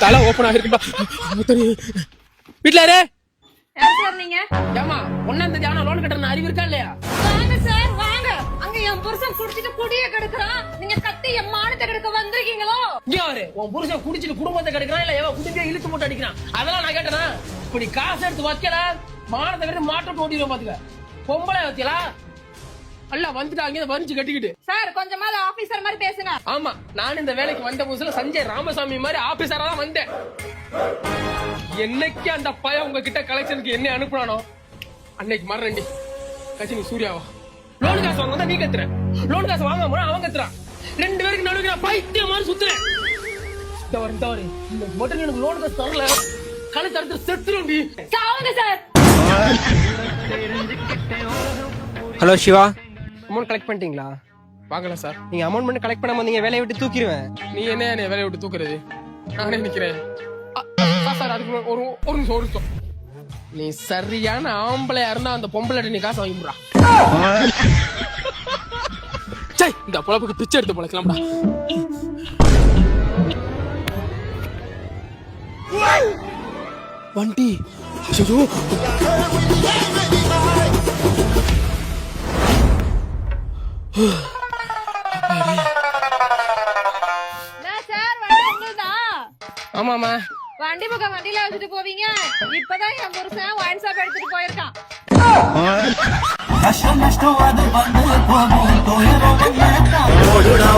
தலை ஓபன் ஆகிருக்குப்பா. வீட்டுல யார் சார் நீங்க? ஏமா ஒன்னாம் தேதி ஆனா லோன் கட்டுற அறிவு இருக்கா இல்லையா? வாங்க சார் வாங்க. அங்க என் புருஷன் குடிச்சிட்டு குடிய கெடுக்கிறான். நீங்க கத்தி என் மானத்தை கெடுக்க வந்திருக்கீங்களோ? இங்க யாரு உன் புருஷன் குடிச்சிட்டு குடும்பத்தை கெடுக்கிறான் இல்ல எவன் குடிக்க இழுத்து போட்டு அடிக்கிறான்? அதெல்லாம் நான் கேட்டேனா? இப்படி காசு எடுத்து வைக்கல மானத்தை கட்டி மாற்றம் ஓட்டிடுவோம் பாத்துக்க. பொம்பளை வச்சலா அல்ல வந்துட்டாங்க வரிஞ்சு கட்டிக்கிட்டு. சார் கொஞ்சமாவது ஆபீசர் மாதிரி பேசுங்க. ஆமா நான் இந்த வேலைக்கு வந்த புதுசுல சஞ்சய் ராமசாமி மாதிரி ஆபீசரா தான் வந்தேன். என்னைக்கு அந்த பையன் உங்ககிட்ட கலெக்ஷனுக்கு என்ன அனுப்புறானோ அன்னைக்கு மறண்டி கட்சி சூர்யாவா லோன் காசு வாங்க நீ கத்துற, லோன் காசு வாங்க அவன் கத்துறான். ரெண்டு பேருக்கு நடுவுக்கு நான் பைத்தியம் மாதிரி சுத்துறேன். தவறு இந்த மட்டும் எனக்கு லோன் காசு தரல கலை தரத்து செத்துருண்டி. சாவுங்க sir. Hello Shiva, amount collect பண்ணிட்டீங்களா? வாங்கல சார். நீங்க அமௌண்ட் மட்டும் கலெக்ட் பண்ணாம நீங்க வேலையை விட்டு தூக்கிடுவேன். நீ என்ன வேலையை விட்டு தூக்குறது? நானே நிக்கிறேன் சார். அதுக்கு ஒரு நிமிஷம். நீ சரியான ஆம்பளையா இருந்தா அந்த பொம்பளை நீ காசு வாங்கிடுறா. இந்த பொழப்புக்கு பிச்சை எடுத்து பொழைக்கலாம்டா. வண்டி ஆமாமா வண்டி பக்கம் வண்டியில வச்சுட்டு போவீங்க. இப்பதான் என் புருஷன் ஒயின் ஷாப் எடுத்துட்டு போயிருக்கான். ஓடுடா